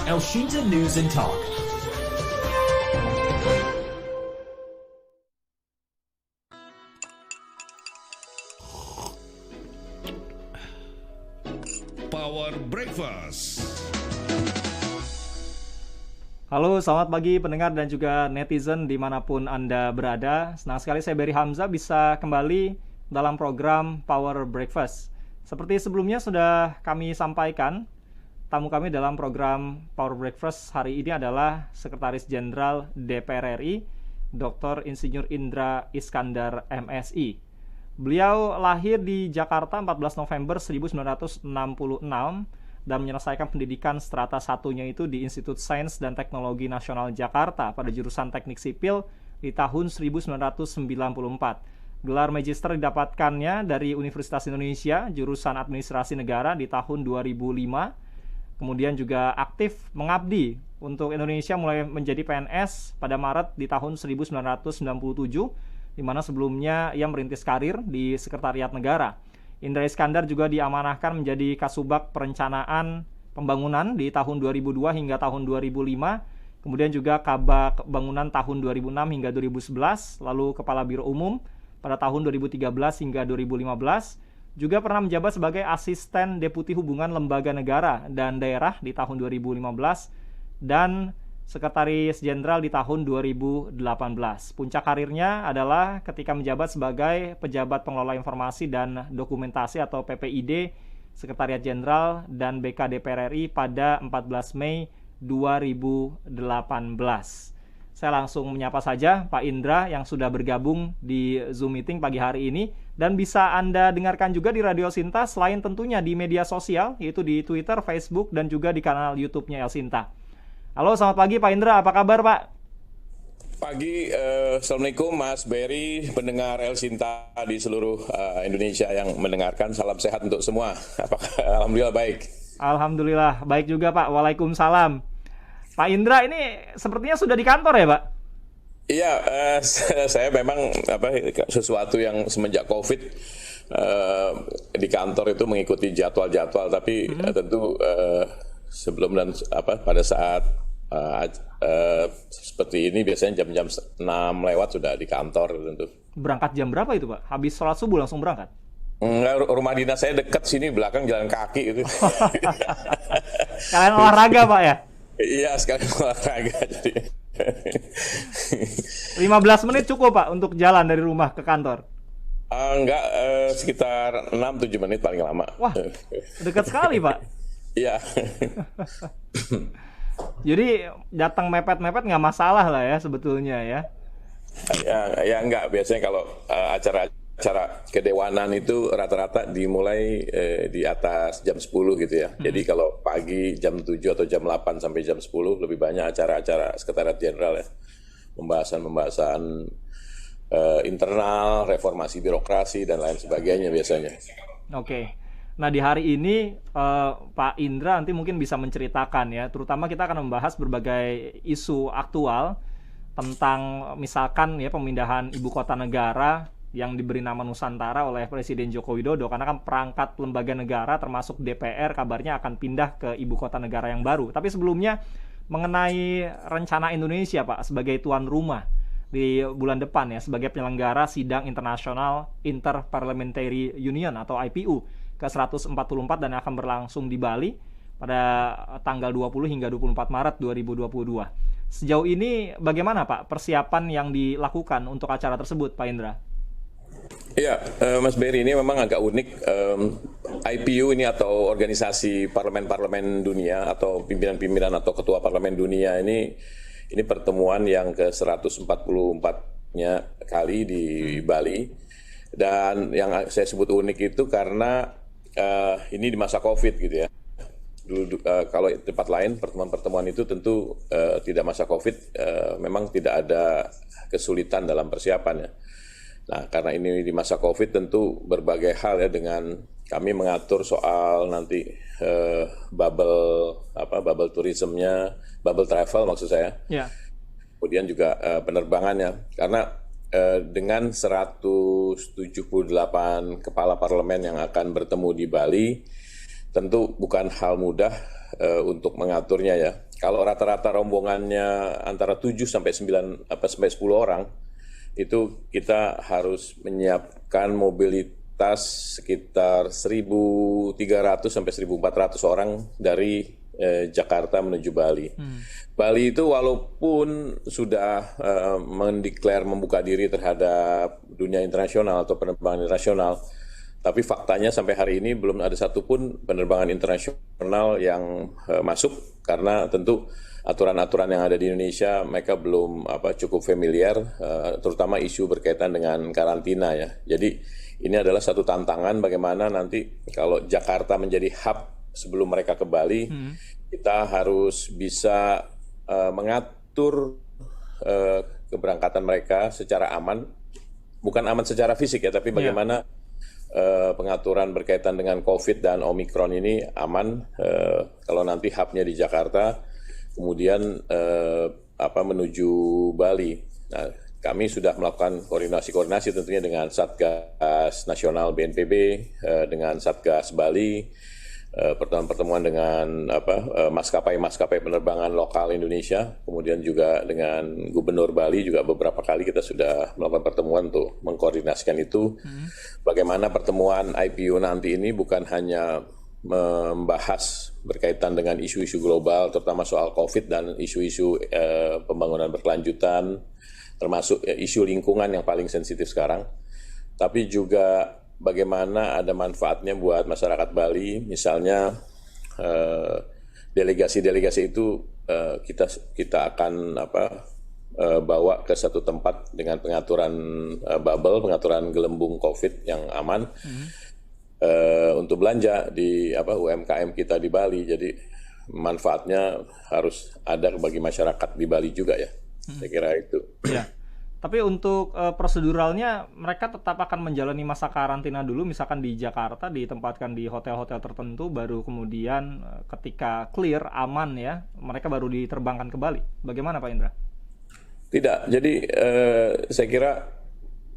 Elshinta News and Talk. Power Breakfast. Halo, selamat pagi pendengar dan juga netizen dimanapun Anda berada. Senang sekali saya Berry Hamzah bisa kembali dalam program Power Breakfast. Seperti sebelumnya sudah kami sampaikan, tamu kami dalam program Power Breakfast hari ini adalah Sekretaris Jenderal DPR RI, Dr. Insinyur Indra Iskandar MSI. Beliau lahir di Jakarta 14 November 1966 dan menyelesaikan pendidikan strata satunya itu di Institut Sains dan Teknologi Nasional Jakarta pada jurusan Teknik Sipil di tahun 1994. Gelar magister didapatkannya dari Universitas Indonesia, jurusan Administrasi Negara di tahun 2005. Kemudian juga aktif mengabdi untuk Indonesia mulai menjadi PNS pada Maret di tahun 1997, di mana sebelumnya ia merintis karir di Sekretariat Negara. Indra Iskandar juga diamanahkan menjadi Kasubag Perencanaan Pembangunan di tahun 2002 hingga tahun 2005, kemudian juga Kabag Bangunan tahun 2006 hingga 2011, lalu Kepala Biro Umum pada tahun 2013 hingga 2015, juga pernah menjabat sebagai Asisten Deputi Hubungan Lembaga Negara dan Daerah di tahun 2015, dan Sekretaris Jenderal di tahun 2018. Puncak karirnya adalah ketika menjabat sebagai Pejabat Pengelola Informasi dan Dokumentasi atau PPID Sekretariat Jenderal dan BK DPR RI pada 14 Mei 2018. Saya langsung menyapa saja Pak Indra yang sudah bergabung di Zoom meeting pagi hari ini, dan bisa Anda dengarkan juga di Radio Elsinta selain tentunya di media sosial, yaitu di Twitter, Facebook, dan juga di kanal YouTube-nya Elsinta. Halo, selamat pagi Pak Indra, apa kabar Pak? Pagi, Assalamualaikum Mas Berry, pendengar Elsinta di seluruh Indonesia yang mendengarkan. Salam sehat untuk semua. Alhamdulillah baik. Alhamdulillah baik juga Pak, waalaikumsalam. Pak Indra ini sepertinya sudah di kantor ya Pak? Iya, saya memang sesuatu yang semenjak COVID di kantor itu mengikuti jadwal-jadwal, tapi tentu sebelum dan pada saat seperti ini biasanya jam-jam 6 lewat sudah di kantor tentu. Berangkat jam berapa itu Pak? Habis sholat subuh langsung berangkat? Enggak, rumah dinas saya dekat sini, belakang jalan kaki itu. Kalian olahraga Pak ya? Iya, sekalian olahraga jadi. 15 menit cukup Pak untuk jalan dari rumah ke kantor? Enggak, sekitar 6-7 menit paling lama. Wah, dekat sekali Pak. Iya. Jadi datang mepet-mepet nggak masalah lah ya sebetulnya ya. Ya enggak, biasanya kalau acara kedewanan itu rata-rata dimulai di atas jam 10 gitu ya. Jadi kalau pagi jam 7 atau jam 8 sampai jam 10 lebih banyak acara-acara Sekretariat Jenderal ya. Pembahasan internal, reformasi birokrasi dan lain sebagainya biasanya. Oke. Nah di hari ini Pak Indra nanti mungkin bisa menceritakan ya, terutama kita akan membahas berbagai isu aktual tentang misalkan ya pemindahan ibu kota negara yang diberi nama Nusantara oleh Presiden Joko Widodo, karena kan perangkat lembaga negara termasuk DPR kabarnya akan pindah ke ibu kota negara yang baru. Tapi sebelumnya mengenai rencana Indonesia Pak sebagai tuan rumah di bulan depan ya sebagai penyelenggara sidang internasional Inter-Parliamentary Union atau IPU ke-144 dan akan berlangsung di Bali pada tanggal 20 hingga 24 Maret 2022. Sejauh ini bagaimana Pak persiapan yang dilakukan untuk acara tersebut Pak Indra? Iya, Mas Berry, ini memang agak unik. IPU ini atau organisasi parlemen-parlemen dunia atau pimpinan-pimpinan atau ketua parlemen dunia ini pertemuan yang ke-144-nya kali di Bali. Dan yang saya sebut unik itu karena ini di masa COVID gitu ya. Dulu kalau tempat lain pertemuan-pertemuan itu tentu tidak masa COVID, memang tidak ada kesulitan dalam persiapannya. Nah, karena ini di masa COVID tentu berbagai hal ya, dengan kami mengatur soal nanti bubble tourismnya, bubble travel maksud saya. Yeah. Kemudian juga penerbangannya, karena dengan 178 kepala parlemen yang akan bertemu di Bali, tentu bukan hal mudah untuk mengaturnya ya. kalau rata-rata rombongannya antara 7 sampai 9 sampai 10 orang, itu kita harus menyiapkan mobilitas sekitar 1.300 sampai 1.400 orang dari Jakarta menuju Bali. Bali itu walaupun sudah mendeklar membuka diri terhadap dunia internasional atau penerbangan internasional, tapi faktanya sampai hari ini belum ada satupun penerbangan internasional yang masuk, karena tentu aturan-aturan yang ada di Indonesia mereka belum cukup familiar, terutama isu berkaitan dengan karantina ya. Jadi ini adalah satu tantangan bagaimana nanti kalau Jakarta menjadi hub sebelum mereka ke Bali, kita harus bisa mengatur keberangkatan mereka secara aman, bukan aman secara fisik ya, tapi bagaimana pengaturan berkaitan dengan COVID dan Omikron ini aman kalau nanti hubnya di Jakarta, kemudian menuju Bali. Nah, kami sudah melakukan koordinasi tentunya dengan Satgas Nasional BNPB, dengan Satgas Bali, pertemuan dengan maskapai penerbangan lokal Indonesia, kemudian juga dengan Gubernur Bali juga beberapa kali kita sudah melakukan pertemuan untuk mengkoordinasikan itu. Bagaimana pertemuan IPU nanti ini bukan hanya membahas berkaitan dengan isu-isu global, terutama soal COVID dan isu-isu pembangunan berkelanjutan, termasuk isu lingkungan yang paling sensitif sekarang, tapi juga bagaimana ada manfaatnya buat masyarakat Bali, misalnya delegasi-delegasi itu kita akan bawa ke satu tempat dengan pengaturan bubble, pengaturan gelembung COVID yang aman untuk belanja di UMKM kita di Bali. Jadi manfaatnya harus ada bagi masyarakat di Bali juga ya. Saya kira itu. Ya. Tapi untuk proseduralnya mereka tetap akan menjalani masa karantina dulu, misalkan di Jakarta ditempatkan di hotel-hotel tertentu, baru kemudian ketika clear, aman ya, mereka baru diterbangkan ke Bali. Bagaimana Pak Indra? Tidak, jadi saya kira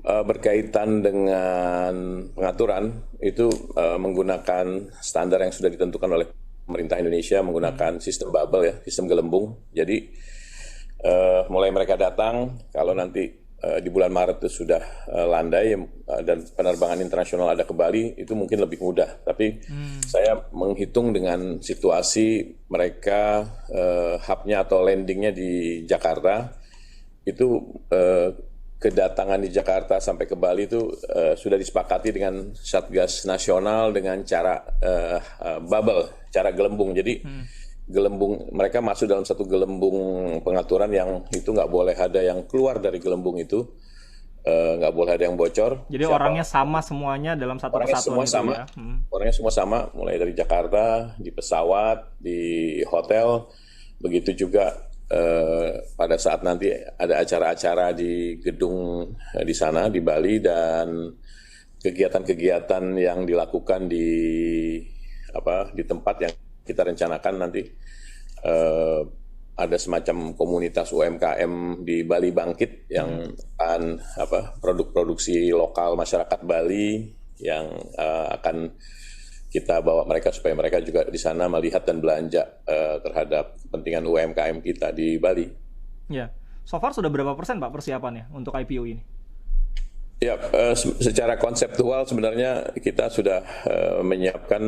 berkaitan dengan pengaturan itu menggunakan standar yang sudah ditentukan oleh pemerintah Indonesia, menggunakan sistem bubble ya, sistem gelembung. Jadi mulai mereka datang, kalau nanti di bulan Maret itu sudah landai dan penerbangan internasional ada ke Bali, itu mungkin lebih mudah. Tapi saya menghitung dengan situasi mereka hubnya atau landingnya di Jakarta, itu kedatangan di Jakarta sampai ke Bali itu sudah disepakati dengan Satgas Nasional dengan cara bubble, cara gelembung. Jadi gelembung, mereka masuk dalam satu gelembung pengaturan yang itu nggak boleh ada yang keluar dari gelembung itu, nggak boleh ada yang bocor. Jadi orangnya sama semuanya dalam satu orangnya kesatuan semua sama, orangnya semua sama, mulai dari Jakarta, di pesawat, di hotel, begitu juga pada saat nanti ada acara-acara di gedung di sana di Bali, dan kegiatan-kegiatan yang dilakukan di tempat yang kita rencanakan nanti ada semacam komunitas UMKM di Bali Bangkit yang akan produk-produksi lokal masyarakat Bali yang akan kita bawa mereka supaya mereka juga di sana melihat dan belanja terhadap kepentingan UMKM kita di Bali. Ya, so far sudah berapa persen Pak persiapannya untuk IPO ini? Ya, secara konseptual sebenarnya kita sudah menyiapkan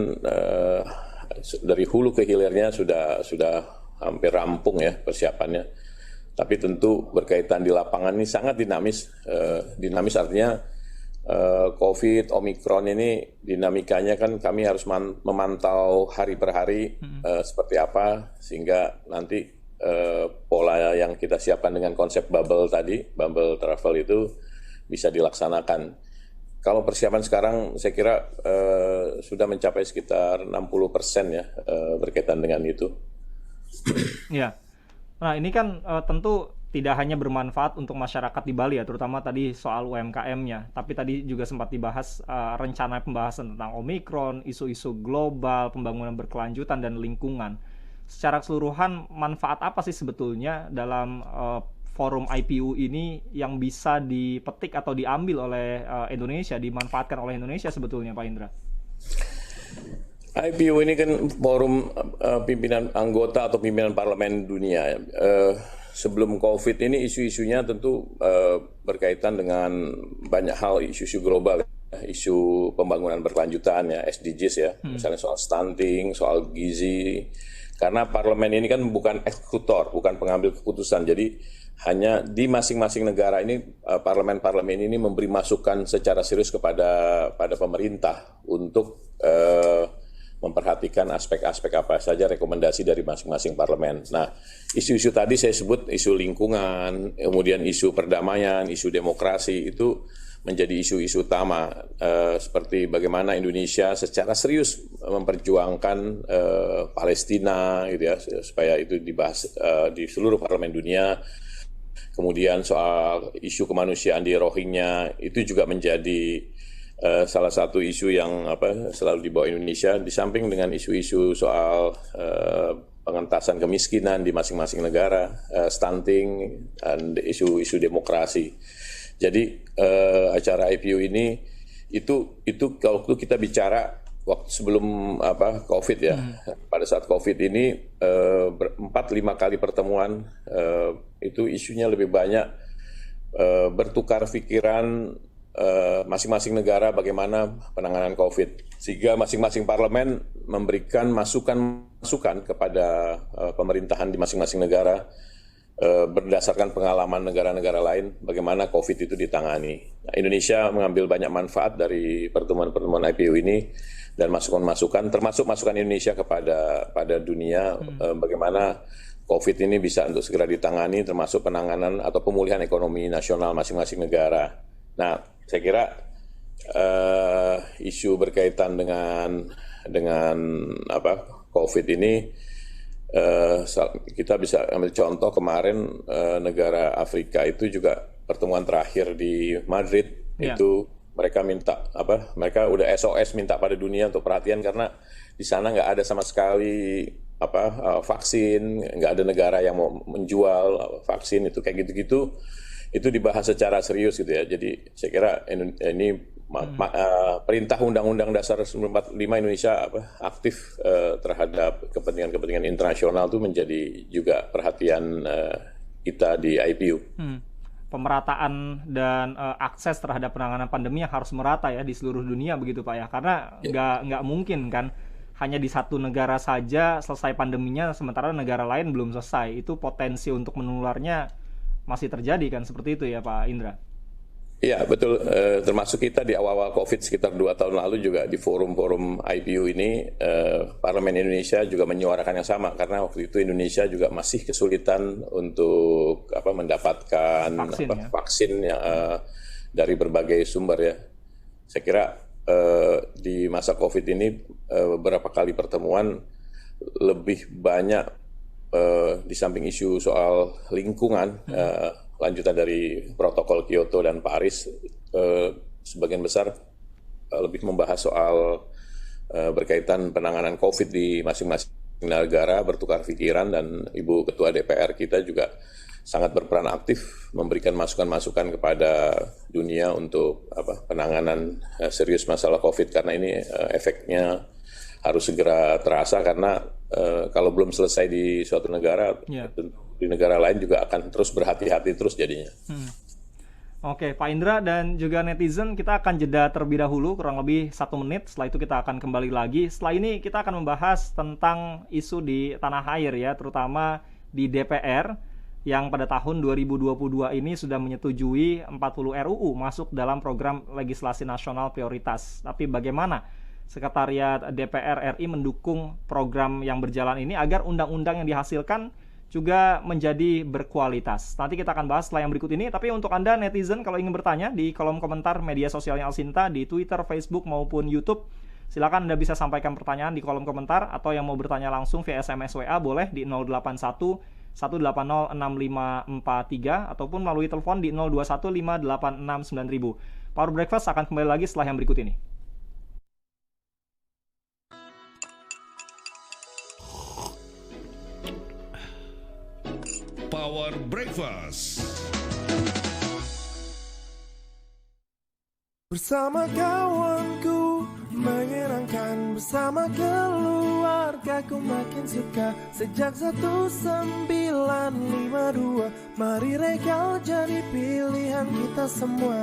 dari hulu ke hilirnya sudah hampir rampung ya persiapannya. Tapi tentu berkaitan di lapangan ini sangat dinamis. Dinamis artinya COVID, Omikron ini dinamikanya kan kami harus memantau hari per hari seperti apa, sehingga nanti pola yang kita siapkan dengan konsep bubble tadi, bubble travel itu bisa dilaksanakan. Kalau persiapan sekarang saya kira sudah mencapai sekitar 60% ya berkaitan dengan itu. Ya, nah ini kan tentu tidak hanya bermanfaat untuk masyarakat di Bali ya, terutama tadi soal UMKM-nya, tapi tadi juga sempat dibahas rencana pembahasan tentang Omikron, isu-isu global, pembangunan berkelanjutan dan lingkungan. Secara keseluruhan manfaat apa sih sebetulnya dalam forum IPU ini yang bisa dipetik atau diambil oleh Indonesia, dimanfaatkan oleh Indonesia sebetulnya Pak Indra? IPU ini kan forum pimpinan anggota atau pimpinan parlemen dunia. Sebelum COVID ini isu-isunya tentu berkaitan dengan banyak hal, isu-isu global, isu pembangunan berkelanjutan ya, SDGs ya, misalnya soal stunting, soal gizi. Karena parlemen ini kan bukan eksekutor, bukan pengambil keputusan. Jadi hanya di masing-masing negara ini parlemen-parlemen ini memberi masukan secara serius kepada pemerintah untuk memperhatikan aspek-aspek apa saja rekomendasi dari masing-masing parlemen. Nah, isu-isu tadi saya sebut isu lingkungan, kemudian isu perdamaian, isu demokrasi itu menjadi isu-isu utama seperti bagaimana Indonesia secara serius memperjuangkan Palestina gitu ya, supaya itu dibahas di seluruh parlemen dunia. Kemudian soal isu kemanusiaan di Rohingya itu juga menjadi salah satu isu yang selalu dibawa Indonesia, di samping dengan isu-isu soal pengentasan kemiskinan di masing-masing negara, stunting, dan isu-isu demokrasi. Jadi acara IPU ini itu kalau kita bicara waktu sebelum COVID ya, pada saat COVID ini 4-5 kali pertemuan itu isunya lebih banyak bertukar pikiran masing-masing negara bagaimana penanganan COVID, sehingga masing-masing parlemen memberikan masukan kepada pemerintahan di masing-masing negara berdasarkan pengalaman negara-negara lain bagaimana COVID itu ditangani. Nah, Indonesia mengambil banyak manfaat dari pertemuan-pertemuan IPU ini dan masukan-masukan, termasuk masukan Indonesia pada dunia bagaimana COVID ini bisa untuk segera ditangani, termasuk penanganan atau pemulihan ekonomi nasional masing-masing negara. Nah, saya kira isu berkaitan dengan COVID ini kita bisa ambil contoh kemarin negara Afrika itu juga pertemuan terakhir di Madrid itu mereka mereka udah SOS minta pada dunia untuk perhatian karena di sana nggak ada sama sekali vaksin, nggak ada negara yang mau menjual vaksin itu kayak gitu-gitu. Itu dibahas secara serius gitu ya. Jadi saya kira ini perintah Undang-Undang Dasar 1945 Indonesia aktif terhadap kepentingan-kepentingan internasional itu menjadi juga perhatian kita di IPU. Pemerataan dan akses terhadap penanganan pandemi yang harus merata ya di seluruh dunia begitu Pak ya. Karena nggak mungkin kan hanya di satu negara saja selesai pandeminya sementara negara lain belum selesai. Itu potensi untuk menularnya masih terjadi kan, seperti itu ya Pak Indra? Iya betul, termasuk kita di awal-awal COVID sekitar 2 tahun lalu juga di forum-forum IPU ini Parlemen Indonesia juga menyuarakan yang sama karena waktu itu Indonesia juga masih kesulitan untuk mendapatkan vaksin dari berbagai sumber ya. Saya kira di masa COVID ini beberapa kali pertemuan lebih banyak di samping isu soal lingkungan, lanjutan dari protokol Kyoto dan Paris, sebagian besar lebih membahas soal berkaitan penanganan COVID di masing-masing negara, bertukar pikiran, dan Ibu Ketua DPR kita juga sangat berperan aktif memberikan masukan-masukan kepada dunia untuk penanganan serius masalah COVID, karena ini efeknya harus segera terasa karena kalau belum selesai di suatu negara, di negara lain juga akan terus berhati-hati terus jadinya. Oke, Pak Indra dan juga netizen, kita akan jeda terlebih dahulu kurang lebih 1 menit. Setelah itu kita akan kembali lagi. Setelah ini kita akan membahas tentang isu di tanah air ya, terutama di DPR yang pada tahun 2022 ini sudah menyetujui 40 RUU masuk dalam program legislasi nasional prioritas. Tapi bagaimana Sekretariat DPR RI mendukung program yang berjalan ini agar undang-undang yang dihasilkan juga menjadi berkualitas. Nanti kita akan bahas setelah yang berikut ini. Tapi untuk Anda netizen, kalau ingin bertanya di kolom komentar media sosialnya Alsinta di Twitter, Facebook maupun YouTube, silakan Anda bisa sampaikan pertanyaan di kolom komentar, atau yang mau bertanya langsung via SMS WA boleh di 081 180 6543 ataupun melalui telepon di 021 586 9000. Power Breakfast akan kembali lagi setelah yang berikut ini. Power Breakfast. Bersama kawanku menyenangkan, bersama keluargaku makin suka. Sejak 1952 mari Regal jadi pilihan kita semua.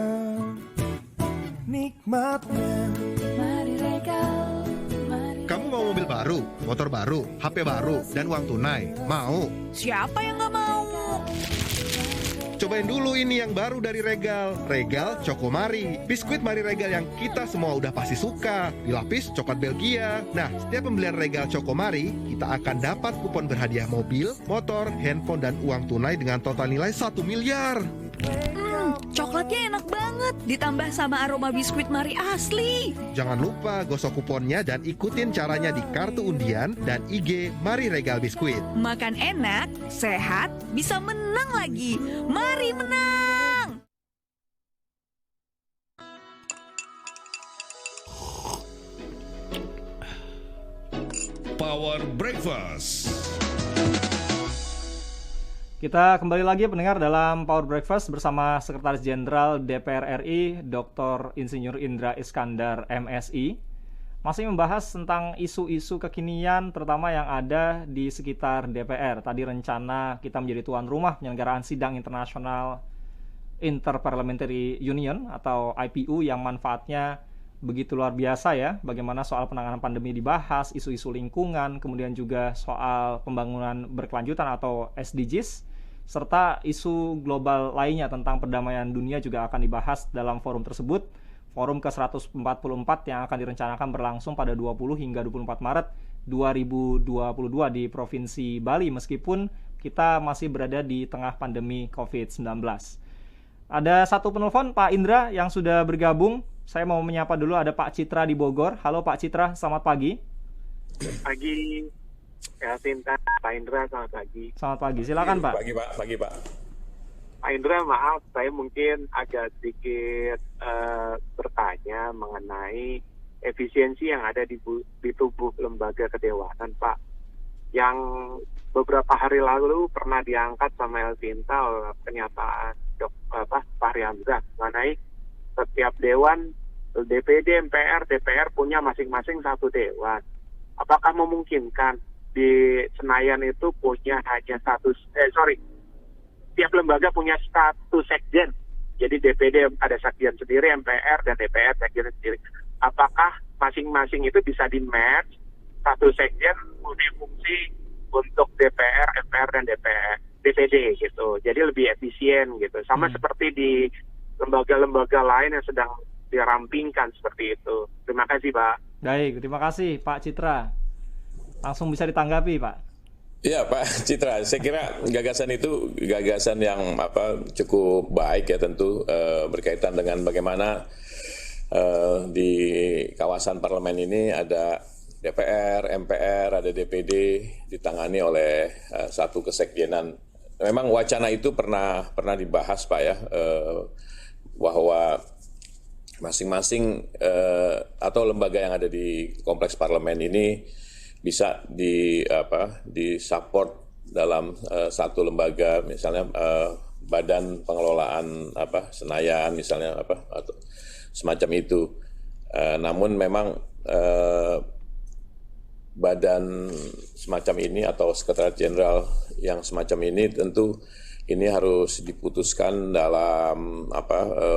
Nikmatnya Mari Regal, mari. Kamu mau mobil baru, motor baru, HP baru, dan uang tunai? Mau? Siapa yang gak mau? Cobain dulu ini yang baru dari Regal. Regal Choco Mari. Biskuit Mari Regal yang kita semua udah pasti suka. Dilapis coklat Belgia. Nah, setiap pembelian Regal Choco Mari, kita akan dapat kupon berhadiah mobil, motor, handphone, dan uang tunai dengan total nilai 1 miliar. Coklatnya enak banget. Ditambah sama aroma biskuit Mari asli. Jangan lupa gosok kuponnya dan ikutin caranya di kartu undian dan IG Mari Regal Biskuit. Makan enak, sehat, bisa menang lagi. Mari menang! Power Breakfast. Kita kembali lagi pendengar dalam Power Breakfast bersama Sekretaris Jenderal DPR RI Dr. Insinyur Indra Iskandar MSI. Masih membahas tentang isu-isu kekinian terutama yang ada di sekitar DPR. Tadi rencana kita menjadi tuan rumah penyelenggaraan sidang internasional Interparliamentary Union atau IPU yang manfaatnya begitu luar biasa ya. Bagaimana soal penanganan pandemi dibahas, isu-isu lingkungan, kemudian juga soal pembangunan berkelanjutan atau SDGs, serta isu global lainnya tentang perdamaian dunia juga akan dibahas dalam forum tersebut. Forum ke-144 yang akan direncanakan berlangsung pada 20 hingga 24 Maret 2022 di Provinsi Bali, meskipun kita masih berada di tengah pandemi COVID-19. Ada satu penelpon, Pak Indra, yang sudah bergabung. Saya mau menyapa dulu, ada Pak Citra di Bogor. Halo Pak Citra, selamat pagi. Pagi, ya Sinta, Pak Indra, selamat pagi. Selamat pagi, silakan Pak. Pagi Pak. Pak Indra, maaf, saya mungkin agak sedikit bertanya mengenai efisiensi yang ada di tubuh lembaga kedewasan, Pak. Yang beberapa hari lalu pernah diangkat sama El Sinta oleh pernyataan Fahri Hamzah mengenai setiap dewan, DPD, MPR, DPR punya masing-masing satu dewan. Apakah memungkinkan di Senayan itu punya hanya tiap lembaga punya satu sekjen. Jadi DPD ada sekjen sendiri, MPR dan DPR sekjen sendiri. Apakah masing-masing itu bisa di-match satu sekjen multifungsi untuk DPR, MPR dan DPD gitu. Jadi lebih efisien gitu. Sama seperti di lembaga-lembaga lain yang sedang dirampingkan seperti itu. Terima kasih, Pak. Baik, terima kasih Pak Citra. Langsung bisa ditanggapi, Pak. Iya Pak Citra, saya kira gagasan itu gagasan yang cukup baik ya, tentu berkaitan dengan bagaimana di kawasan parlemen ini ada DPR, MPR, ada DPD ditangani oleh satu kesekjenan. Memang wacana itu pernah dibahas Pak ya, bahwa masing-masing atau lembaga yang ada di kompleks parlemen ini bisa di-support dalam satu lembaga, misalnya badan pengelolaan Senayan misalnya atau semacam itu. Namun memang badan semacam ini atau sekretariat jenderal yang semacam ini tentu ini harus diputuskan dalam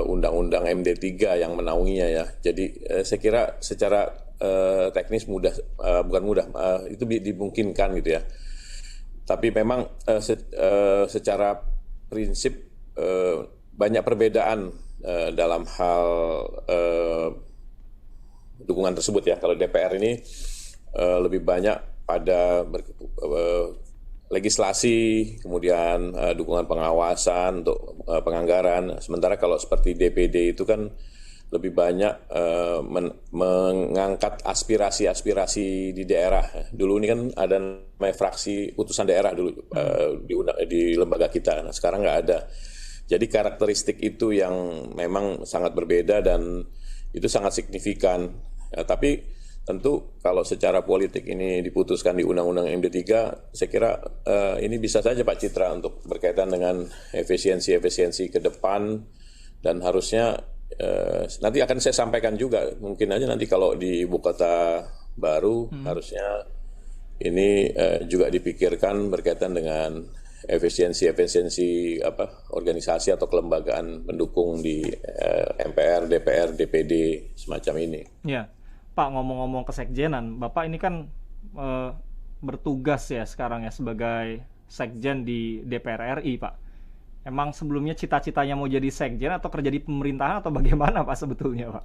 undang-undang MD3 yang menaunginya ya. Jadi saya kira secara teknis bukan mudah, itu dimungkinkan gitu ya. Tapi memang secara prinsip banyak perbedaan dalam hal dukungan tersebut ya. Kalau DPR ini lebih banyak pada legislasi, kemudian dukungan pengawasan untuk penganggaran. Sementara kalau seperti DPD itu kan lebih banyak mengangkat aspirasi-aspirasi di daerah. Dulu ini kan ada namanya fraksi utusan daerah dulu di lembaga kita. Nah, sekarang nggak ada. Jadi karakteristik itu yang memang sangat berbeda dan itu sangat signifikan. Tapi tentu kalau secara politik ini diputuskan di Undang-Undang MD3, saya kira ini bisa saja Pak Citra untuk berkaitan dengan efisiensi ke depan, dan harusnya nanti akan saya sampaikan juga, mungkin aja nanti kalau di ibu kota baru harusnya ini juga dipikirkan berkaitan dengan efisiensi organisasi atau kelembagaan pendukung di MPR, DPR, DPD semacam ini. Ya, Pak, ngomong-ngomong kesekjenan, Bapak ini kan bertugas ya sekarang ya sebagai sekjen di DPR RI, Pak. Emang sebelumnya cita-citanya mau jadi sekjen atau kerja di pemerintahan atau bagaimana, Pak, sebetulnya, Pak?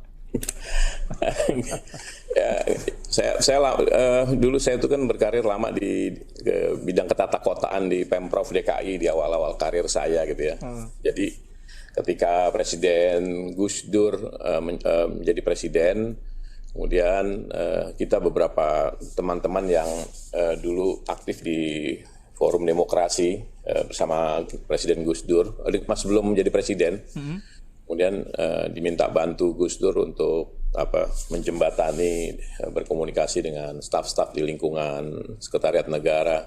Ya, dulu saya itu kan berkarir lama di bidang ketatakotaan di Pemprov DKI di awal-awal karir saya gitu ya. Jadi ketika Presiden Gus Dur menjadi presiden, kemudian kita beberapa teman-teman yang dulu aktif di Forum Demokrasi bersama Presiden Gus Dur, mas belum menjadi presiden, kemudian diminta bantu Gus Dur untuk menjembatani berkomunikasi dengan staf-staf di lingkungan Sekretariat Negara.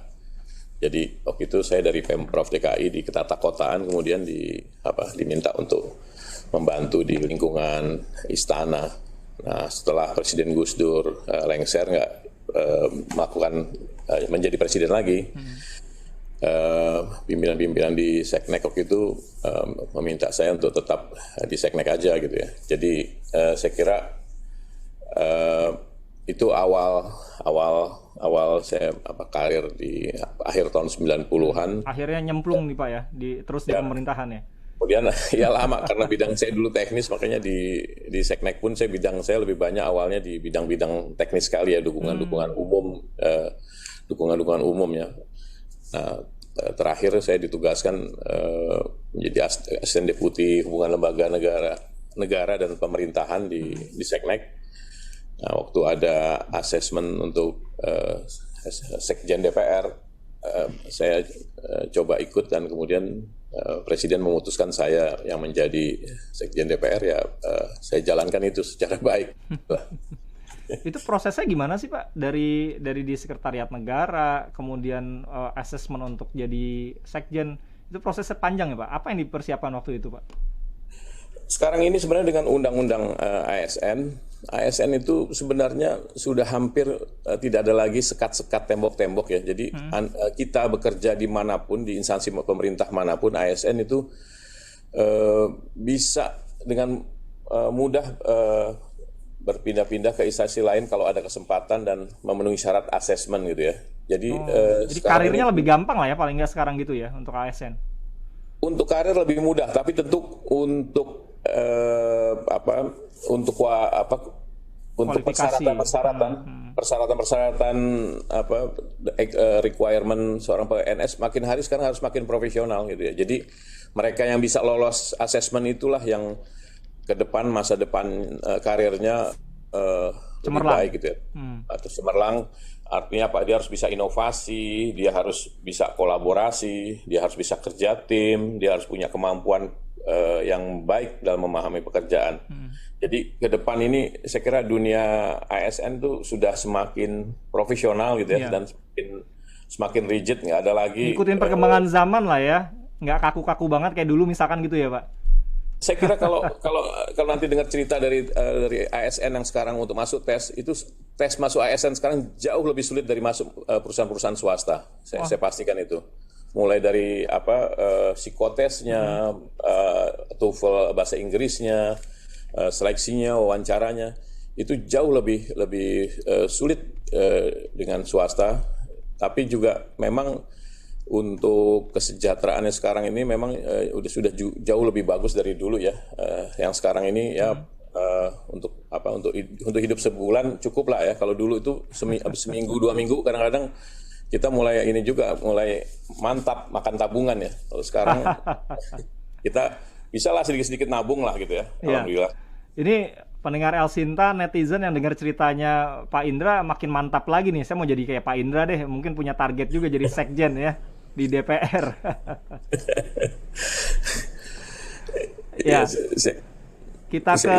Jadi waktu itu saya dari Pemprov DKI di ketatakotaan kemudian diminta untuk membantu di lingkungan istana. Nah setelah Presiden Gus Dur lengser menjadi presiden lagi. Pimpinan-pimpinan di Seknek waktu itu meminta saya untuk tetap di Seknek aja gitu ya. Jadi saya kira itu awal saya karir di akhir tahun 90-an. Akhirnya nyemplung nih Pak ya, terus di pemerintahan ya. Kemudian ya lama karena bidang saya dulu teknis, makanya di Seknek pun bidang saya lebih banyak awalnya di bidang-bidang teknis sekali ya, dukungan-dukungan umum ya. Nah, terakhir saya ditugaskan menjadi asisten deputi hubungan lembaga negara dan pemerintahan di Seknek. Nah, waktu ada asesmen untuk Sekjen DPR, saya coba ikut dan kemudian Presiden memutuskan saya yang menjadi Sekjen DPR, ya saya jalankan itu secara baik. Itu prosesnya gimana sih Pak? Dari di Sekretariat Negara, kemudian asesmen untuk jadi sekjen, itu prosesnya panjang ya Pak? Apa yang dipersiapkan waktu itu Pak? Sekarang ini sebenarnya dengan undang-undang ASN itu sebenarnya sudah hampir tidak ada lagi sekat-sekat tembok-tembok ya. Jadi kita bekerja dimanapun, di instansi pemerintah manapun, ASN itu bisa dengan mudah berpindah-pindah ke instansi lain kalau ada kesempatan dan memenuhi syarat asesmen gitu ya. Jadi karirnya lebih gampang lah ya paling nggak sekarang gitu ya untuk ASN. Untuk karir lebih mudah, tapi tentu untuk persyaratan requirement seorang PNS makin hari sekarang harus makin profesional gitu ya. Jadi mereka yang bisa lolos asesmen itulah yang ke depan, masa depan karirnya lebih baik gitu ya. Atau cemerlang, artinya apa? Dia harus bisa inovasi, dia harus bisa kolaborasi, dia harus bisa kerja tim, dia harus punya kemampuan yang baik dalam memahami pekerjaan. Jadi ke depan ini saya kira dunia ASN tuh sudah semakin profesional gitu ya, dan semakin rigid, nggak ada lagi. Ikutin perkembangan zaman lah ya, nggak kaku-kaku banget kayak dulu misalkan gitu ya Pak. Saya kira kalau nanti dengar cerita dari ASN yang sekarang untuk masuk tes masuk ASN sekarang jauh lebih sulit dari masuk perusahaan-perusahaan swasta. Saya pastikan itu. Mulai dari psikotesnya, TOEFL bahasa Inggrisnya, seleksinya, wawancaranya itu jauh lebih sulit dengan swasta. Tapi juga memang untuk kesejahteraannya sekarang ini memang sudah jauh lebih bagus dari dulu ya. Yang sekarang ini ya untuk hidup sebulan cukup lah ya. Kalau dulu itu seminggu 2 minggu kadang-kadang kita mulai mantap makan tabungan ya. Kalau sekarang kita bisa lah sedikit-sedikit nabung lah gitu ya. Alhamdulillah. Ini pendengar El Sinta, netizen yang dengar ceritanya Pak Indra makin mantap lagi nih. Saya mau jadi kayak Pak Indra deh. Mungkin punya target juga jadi sekjen ya di DPR. Ya. Kita ke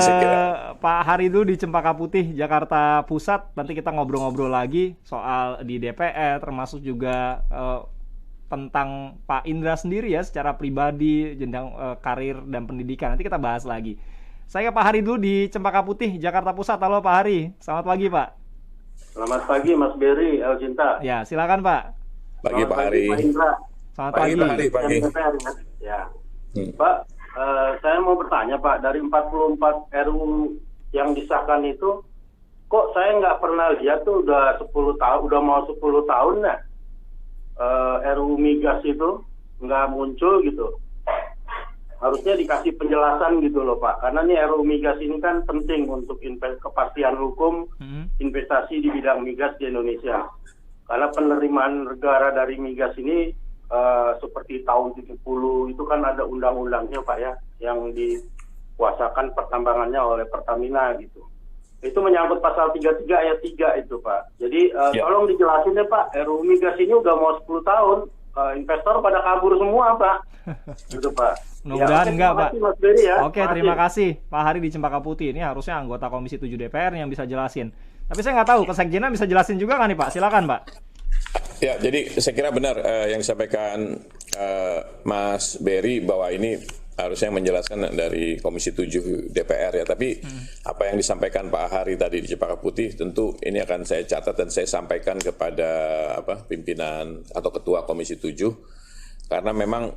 Pak Hari dulu di Cempaka Putih, Jakarta Pusat. Nanti kita ngobrol-ngobrol lagi soal di DPR, termasuk juga tentang Pak Indra sendiri ya, secara pribadi, jenjang karir dan pendidikan. Nanti kita bahas lagi. Saya ke Pak Hari dulu di Cempaka Putih, Jakarta Pusat. Halo Pak Hari, selamat pagi Pak. Selamat pagi Mas Berry, El Cinta. Ya, silakan Pak. Pagi Pak Hari. Pak Indra. Selamat pagi. Pagi. Ya. Pak, saya mau bertanya Pak, dari 44 RUU yang disahkan itu, kok saya nggak pernah lihat tuh udah 10 tahun, udah mau 10 tahun ya, RUU migas itu nggak muncul gitu. Harusnya dikasih penjelasan gitu loh Pak, karena nih RUU migas ini kan penting untuk kepastian hukum investasi di bidang migas di Indonesia. Karena penerimaan negara dari migas ini seperti tahun 70 itu kan ada undang-undangnya Pak ya, yang dikuasakan pertambangannya oleh Pertamina gitu. Itu menyangkut pasal 33 ayat 3 itu Pak. Jadi tolong dijelasin ya Pak, RUU migas ini udah mau 10 tahun, investor pada kabur semua Pak. Gitu Pak. Mudah-mudahan enggak Pak. Mas Berry, ya. Oke, terima kasih Pak Hari di Cempaka Putih. Ini harusnya anggota Komisi 7 DPR yang bisa jelasin. Tapi saya nggak tahu, Kesekjenan bisa jelasin juga nggak nih Pak? Silakan Pak. Ya, jadi saya kira benar yang disampaikan Mas Berry bahwa ini harusnya menjelaskan dari Komisi 7 DPR ya. Tapi apa yang disampaikan Pak Hari tadi di Cempaka Putih tentu ini akan saya catat dan saya sampaikan kepada pimpinan atau Ketua Komisi 7 karena memang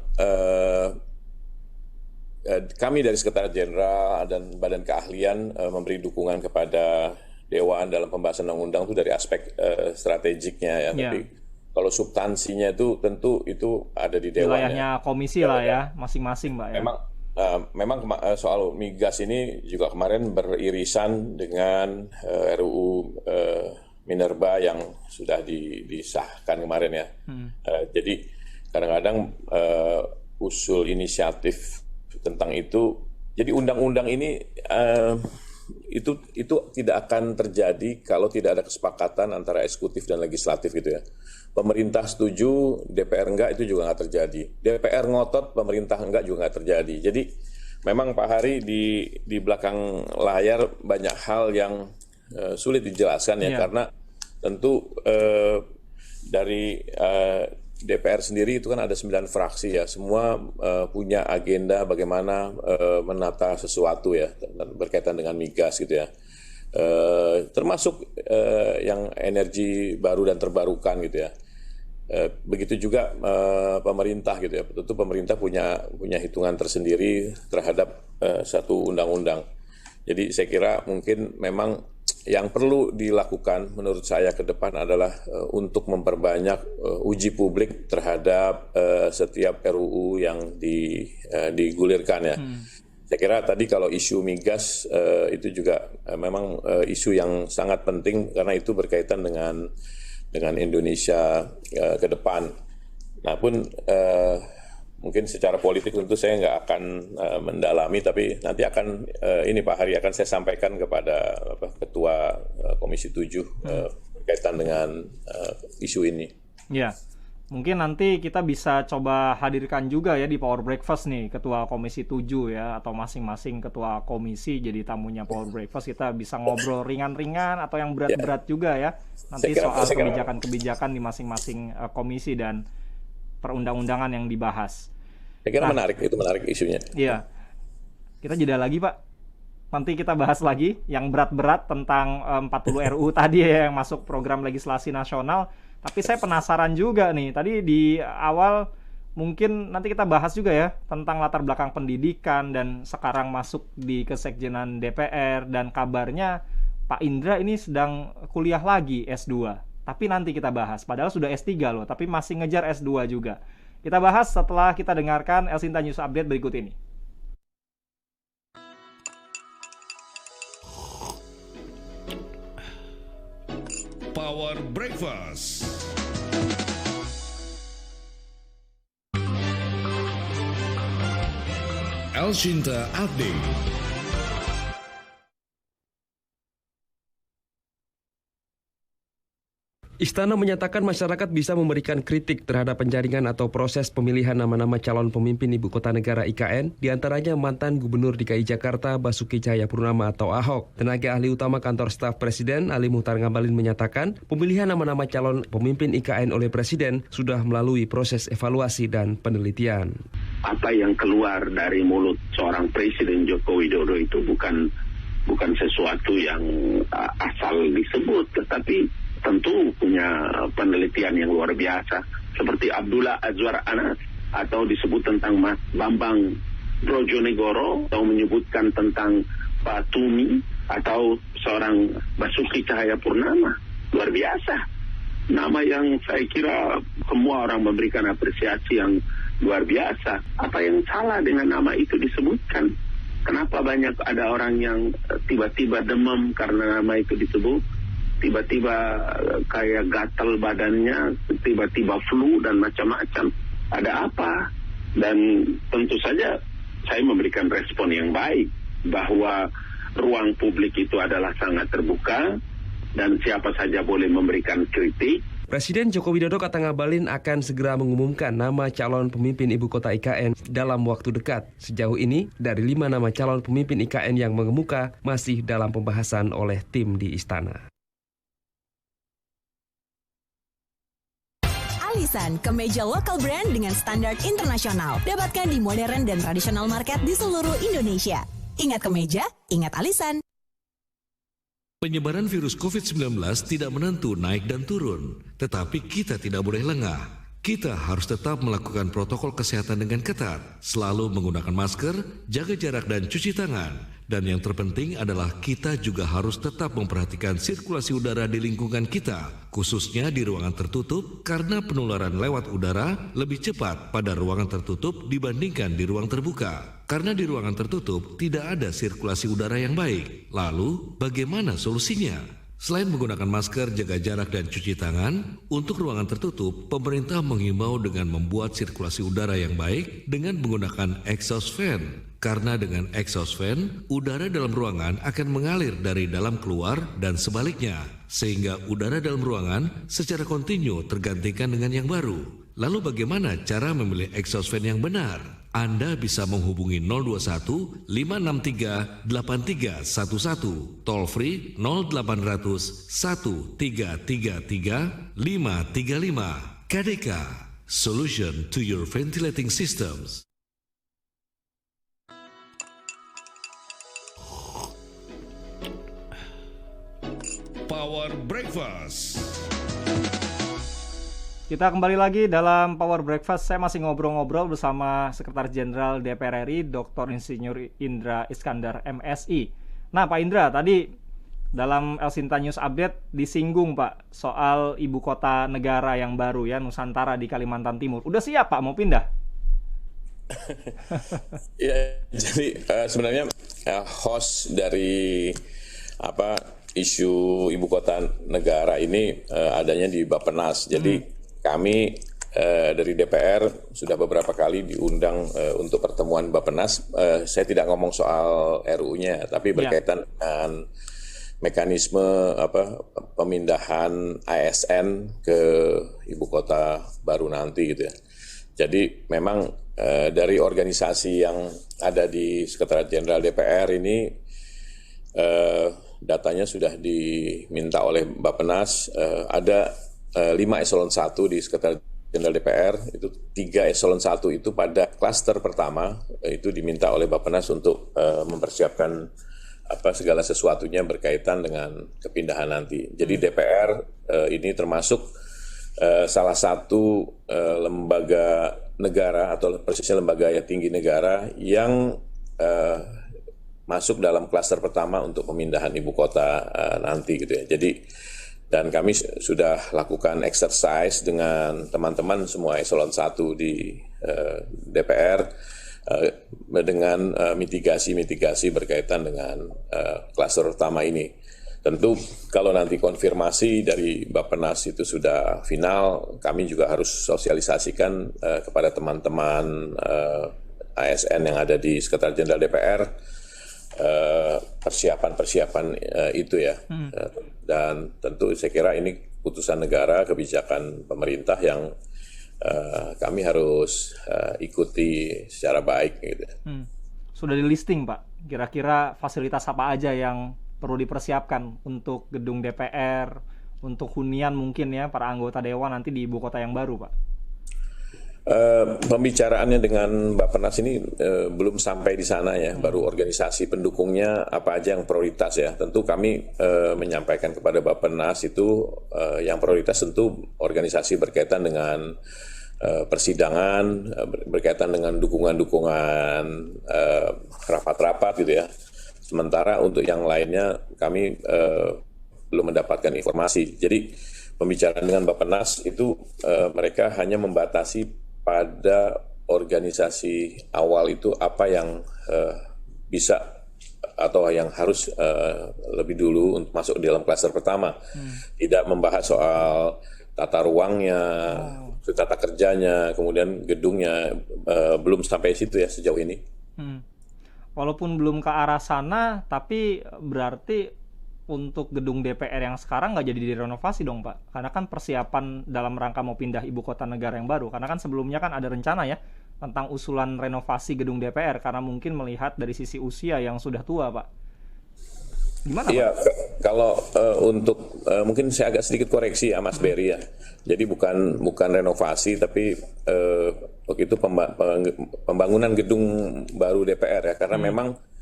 kami dari Sekretariat Jenderal dan Badan Keahlian memberi dukungan kepada Dewan dalam pembahasan undang-undang itu dari aspek strategiknya ya. Tapi kalau substansinya itu tentu itu ada di Dewan. Wilayahnya komisi lah ya, masing-masing Mbak ya. Memang soal migas ini juga kemarin beririsan dengan RUU Minerba yang sudah disahkan kemarin ya. Jadi kadang-kadang usul inisiatif tentang itu, jadi undang-undang ini itu tidak akan terjadi kalau tidak ada kesepakatan antara eksekutif dan legislatif gitu ya. Pemerintah setuju, DPR enggak, itu juga nggak terjadi. DPR ngotot, pemerintah enggak juga nggak terjadi. Jadi memang Pak Hari di belakang layar banyak hal yang sulit dijelaskan ya, karena tentu dari DPR sendiri itu kan ada 9 fraksi ya, semua punya agenda bagaimana menata sesuatu ya berkaitan dengan migas gitu ya, termasuk yang energi baru dan terbarukan gitu ya. Begitu juga pemerintah gitu ya, tentu pemerintah punya hitungan tersendiri terhadap satu undang-undang. Jadi saya kira mungkin memang yang perlu dilakukan menurut saya ke depan adalah untuk memperbanyak uji publik terhadap setiap RUU yang digulirkan ya. Saya kira tadi kalau isu migas itu juga memang isu yang sangat penting karena itu berkaitan dengan Indonesia ke depan. Nah pun mungkin secara politik tentu saya nggak akan mendalami, tapi nanti akan ini Pak Hari akan saya sampaikan kepada Ketua Komisi 7 berkaitan dengan isu ini. Ya, mungkin nanti kita bisa coba hadirkan juga ya di Power Breakfast nih Ketua Komisi 7 ya, atau masing-masing Ketua Komisi jadi tamunya Power Breakfast, kita bisa ngobrol ringan-ringan atau yang berat-berat juga ya. Nanti soal kebijakan-kebijakan di masing-masing komisi dan perundang-undangan yang dibahas. Saya kira itu menarik isunya. Iya. Kita jeda lagi Pak. Nanti kita bahas lagi yang berat-berat tentang 40 RUU tadi ya, yang masuk program legislasi nasional. Tapi saya penasaran juga nih, tadi di awal mungkin nanti kita bahas juga ya tentang latar belakang pendidikan dan sekarang masuk di Kesekjenan DPR dan kabarnya Pak Indra ini sedang kuliah lagi S2. Tapi nanti kita bahas, padahal sudah S3 loh, tapi masih ngejar S2 juga. Kita bahas setelah kita dengarkan El Cinta News Update berikut ini. Power Breakfast. El Cinta Update. Istana menyatakan masyarakat bisa memberikan kritik terhadap penjaringan atau proses pemilihan nama-nama calon pemimpin Ibu Kota Negara IKN, diantaranya mantan Gubernur DKI Jakarta Basuki Cahayapurnama atau Ahok. Tenaga ahli utama Kantor Staf Presiden Ali Muchtar Ngabalin menyatakan pemilihan nama-nama calon pemimpin IKN oleh Presiden sudah melalui proses evaluasi dan penelitian. apa yang keluar dari mulut seorang Presiden Joko Widodo itu bukan sesuatu yang asal disebut, tetapi tentu punya penelitian yang luar biasa. Seperti Abdullah Azwar Anas, atau disebut tentang Mas Bambang Brojonegoro, atau menyebutkan tentang Pak Tumi, atau seorang Basuki Cahayapurnama. Luar biasa. Nama yang saya kira semua orang memberikan apresiasi yang luar biasa. Apa yang salah dengan nama itu disebutkan? Kenapa banyak ada orang yang tiba-tiba demam karena nama itu disebut? Tiba-tiba kayak gatal badannya, tiba-tiba flu dan macam-macam. Ada apa? Dan tentu saja saya memberikan respon yang baik bahwa ruang publik itu adalah sangat terbuka dan siapa saja boleh memberikan kritik. Presiden Joko Widodo kata ngabalin akan segera mengumumkan nama calon pemimpin ibu kota IKN dalam waktu dekat. Sejauh ini, dari 5 nama calon pemimpin IKN yang mengemuka masih dalam pembahasan oleh tim di istana. Alisan, kemeja lokal brand dengan standar internasional. Dapatkan di modern dan tradisional market di seluruh Indonesia. Ingat kemeja, ingat Alisan. Penyebaran virus COVID-19 tidak menentu naik dan turun, tetapi kita tidak boleh lengah. Kita harus tetap melakukan protokol kesehatan dengan ketat, selalu menggunakan masker, jaga jarak dan cuci tangan. Dan yang terpenting adalah kita juga harus tetap memperhatikan sirkulasi udara di lingkungan kita, khususnya di ruangan tertutup, karena penularan lewat udara lebih cepat pada ruangan tertutup dibandingkan di ruang terbuka. Karena di ruangan tertutup tidak ada sirkulasi udara yang baik. Lalu, bagaimana solusinya? Selain menggunakan masker, jaga jarak, dan cuci tangan, untuk ruangan tertutup, pemerintah menghimbau dengan membuat sirkulasi udara yang baik dengan menggunakan exhaust fan. Karena dengan exhaust fan, udara dalam ruangan akan mengalir dari dalam keluar dan sebaliknya, sehingga udara dalam ruangan secara kontinu tergantikan dengan yang baru. Lalu bagaimana cara memilih exhaust fan yang benar? Anda bisa menghubungi 021 563 8311, toll free 0800 1333 535. KDK, Solution to your Ventilating Systems. Power Breakfast. Kita kembali lagi dalam Power Breakfast. Saya masih ngobrol-ngobrol bersama Sekretaris Jenderal DPR RI, Dr. Insinyur Indra Iskandar, MSI. Nah, Pak Indra, tadi dalam El Sinta News Update disinggung, Pak, soal ibu kota negara yang baru ya, Nusantara di Kalimantan Timur. Udah siap, Pak, mau pindah? Ya, jadi sebenarnya host dari isu ibu kota negara ini adanya di Bappenas. Jadi kami dari DPR sudah beberapa kali diundang untuk pertemuan Bappenas. Saya tidak ngomong soal RU-nya, tapi berkaitan dengan mekanisme pemindahan ASN ke ibu kota baru nanti gitu ya. Jadi memang dari organisasi yang ada di Sekretariat Jenderal DPR ini datanya sudah diminta oleh Bappenas. Ada 5 eselon 1 di Sekretariat Jenderal DPR, itu 3 eselon 1 itu pada klaster pertama itu diminta oleh Bappenas untuk mempersiapkan segala sesuatunya berkaitan dengan kepindahan nanti. Jadi DPR ini termasuk salah satu lembaga negara atau persisnya lembaga tinggi negara yang masuk dalam klaster pertama untuk pemindahan ibu kota nanti gitu ya. Jadi dan kami sudah lakukan exercise dengan teman-teman semua eselon 1 di DPR dengan mitigasi berkaitan dengan klaster utama ini. Tentu kalau nanti konfirmasi dari Bappenas itu sudah final, kami juga harus sosialisasikan kepada teman-teman ASN yang ada di Sekretariat Jenderal DPR persiapan itu ya. Dan tentu saya kira ini putusan negara, kebijakan pemerintah yang kami harus ikuti secara baik gitu. Sudah di listing, Pak. Kira-kira fasilitas apa aja yang perlu dipersiapkan untuk gedung DPR, untuk hunian mungkin ya para anggota dewan nanti di ibu kota yang baru, Pak? Pembicaraannya dengan Bappenas ini belum sampai di sana ya, baru organisasi pendukungnya apa aja yang prioritas ya. Tentu kami menyampaikan kepada Bappenas itu yang prioritas tentu organisasi berkaitan dengan persidangan, berkaitan dengan dukungan-dukungan rapat-rapat gitu ya. Sementara untuk yang lainnya kami belum mendapatkan informasi. Jadi pembicaraan dengan Bappenas itu mereka hanya membatasi pada organisasi awal itu apa yang bisa atau yang harus lebih dulu untuk masuk di dalam klaster pertama. Tidak membahas soal tata ruangnya, tata kerjanya, kemudian gedungnya, belum sampai situ ya sejauh ini. Walaupun belum ke arah sana, tapi berarti untuk gedung DPR yang sekarang nggak jadi direnovasi dong Pak? Karena kan persiapan dalam rangka mau pindah ibu kota negara yang baru. Karena kan sebelumnya kan ada rencana ya tentang usulan renovasi gedung DPR karena mungkin melihat dari sisi usia yang sudah tua Pak. Gimana Pak? Iya, kalau untuk mungkin saya agak sedikit koreksi ya Mas Berry ya. Jadi bukan renovasi tapi waktu itu pembangunan gedung baru DPR ya. Karena memang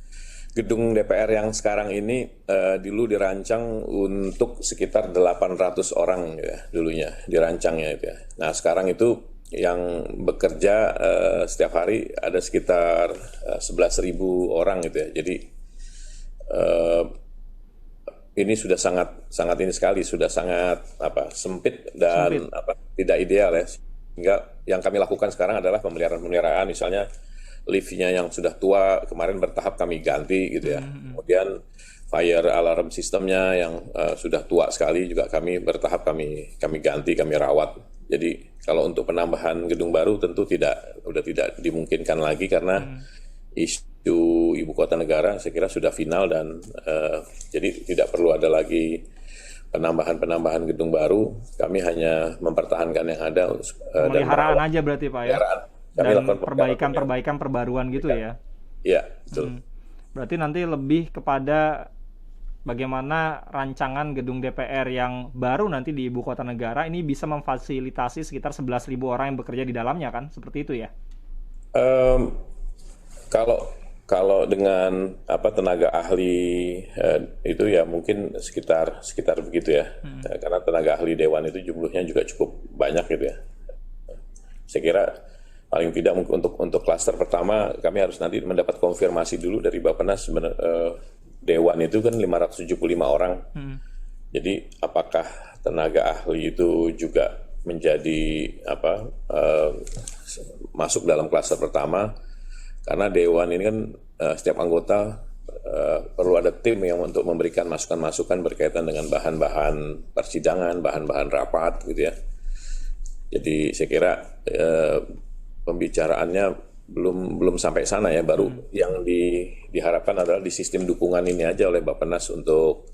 gedung DPR yang sekarang ini dulu dirancang untuk sekitar 800 orang ya dulunya dirancangnya itu ya. Nah sekarang itu yang bekerja setiap hari ada sekitar 11.000 orang gitu ya. Jadi ini sudah sangat ini sekali, sudah sangat sempit dan tidak ideal ya. Sehingga yang kami lakukan sekarang adalah pemeliharaan misalnya liftnya yang sudah tua kemarin bertahap kami ganti gitu ya. Kemudian fire alarm sistemnya yang sudah tua sekali juga kami bertahap kami ganti, kami rawat. Jadi kalau untuk penambahan gedung baru tentu sudah tidak dimungkinkan lagi karena isu ibu kota negara saya kira sudah final dan jadi tidak perlu ada lagi penambahan gedung baru. Kami hanya mempertahankan yang ada. Pemeliharaan aja berarti Pak ya? Dan perbaikan perbaruan gitu ya? Iya, betul. Berarti nanti lebih kepada bagaimana rancangan gedung DPR yang baru nanti di ibu kota negara ini bisa memfasilitasi sekitar 11.000 orang yang bekerja di dalamnya kan? Seperti itu ya? Kalau dengan tenaga ahli itu ya mungkin sekitar begitu ya. Karena tenaga ahli dewan itu jumlahnya juga cukup banyak gitu ya. Saya kira paling tidak untuk klaster pertama kami harus nanti mendapat konfirmasi dulu dari Bappenas dewan itu kan 575 orang. Jadi apakah tenaga ahli itu juga menjadi masuk dalam klaster pertama? Karena dewan ini kan setiap anggota perlu ada tim yang untuk memberikan masukan-masukan berkaitan dengan bahan-bahan persidangan, bahan-bahan rapat gitu ya. Jadi saya kira pembicaraannya belum sampai sana ya, baru yang diharapkan adalah di sistem dukungan ini aja oleh Bappenas untuk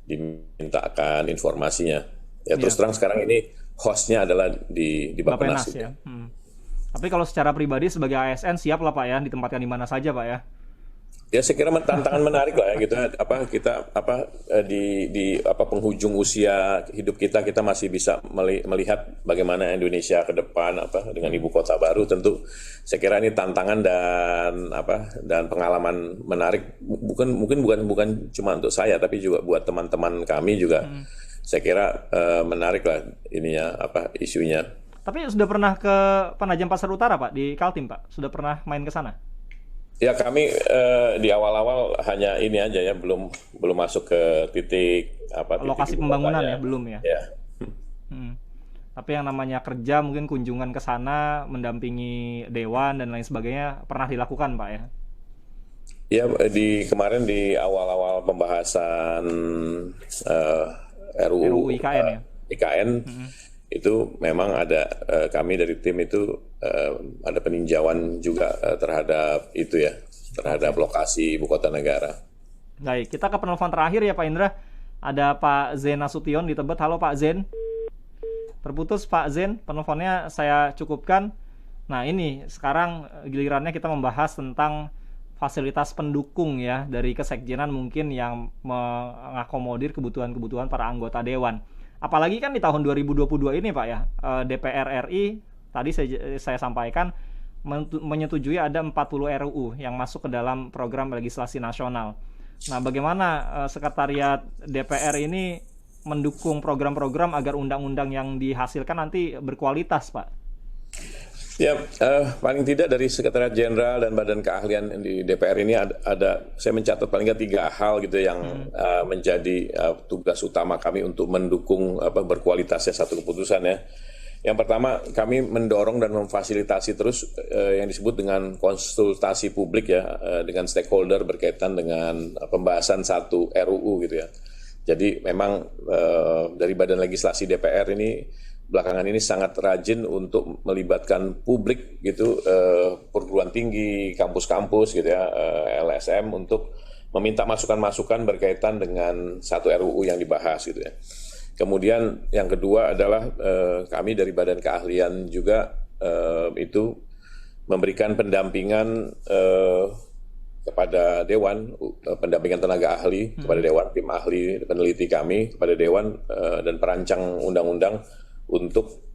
dimintakan informasinya. Ya terus terang sekarang ini hostnya adalah di Bappenas ya. Tapi kalau secara pribadi sebagai ASN siap lah Pak ya ditempatkan di mana saja Pak ya. Ya saya kira tantangan menarik lah ya gitu. Di penghujung usia hidup kita masih bisa melihat bagaimana Indonesia ke depan dengan ibu kota baru. Tentu saya kira ini tantangan dan pengalaman menarik bukan cuma untuk saya tapi juga buat teman-teman kami juga. Saya kira menarik lah ininya isunya. Tapi sudah pernah ke Penajam Pasar Utara Pak di Kaltim Pak? Sudah pernah main ke sana? Ya kami di awal-awal hanya ini aja ya, belum masuk ke titik lokasi pembangunan ya, belum ya. Ya. Tapi yang namanya kerja mungkin kunjungan ke sana, mendampingi dewan dan lain sebagainya pernah dilakukan Pak ya? Ya kemarin di awal-awal pembahasan RUU IKN ya. IKN itu memang ada kami dari tim itu ada peninjauan juga terhadap itu ya, terhadap lokasi ibu kota negara. Baik, kita ke penelpon terakhir ya Pak Indra. Ada Pak Zen Nasution di Tebet. Halo Pak Zen. Terputus Pak Zen, penelponnya saya cukupkan. Nah ini sekarang gilirannya kita membahas tentang fasilitas pendukung ya dari kesekjenan mungkin yang mengakomodir kebutuhan-kebutuhan para anggota dewan. Apalagi kan di tahun 2022 ini Pak ya, DPR RI tadi saya sampaikan menyetujui ada 40 RUU yang masuk ke dalam program legislasi nasional. Nah, bagaimana Sekretariat DPR ini mendukung program-program agar undang-undang yang dihasilkan nanti berkualitas, Pak? Ya, paling tidak dari Sekretariat Jenderal dan Badan Keahlian di DPR ini ada saya mencatat paling nggak 3 hal gitu yang menjadi tugas utama kami untuk mendukung berkualitasnya satu keputusan ya. Yang pertama, kami mendorong dan memfasilitasi terus yang disebut dengan konsultasi publik ya dengan stakeholder berkaitan dengan pembahasan satu RUU gitu ya. Jadi memang dari Badan Legislasi DPR ini belakangan ini sangat rajin untuk melibatkan publik gitu, perguruan tinggi, kampus-kampus gitu ya, LSM untuk meminta masukan-masukan berkaitan dengan satu RUU yang dibahas gitu ya. Kemudian yang kedua adalah kami dari Badan Keahlian juga itu memberikan pendampingan kepada Dewan, pendampingan tenaga ahli kepada Dewan, tim ahli peneliti kami kepada Dewan dan perancang undang-undang untuk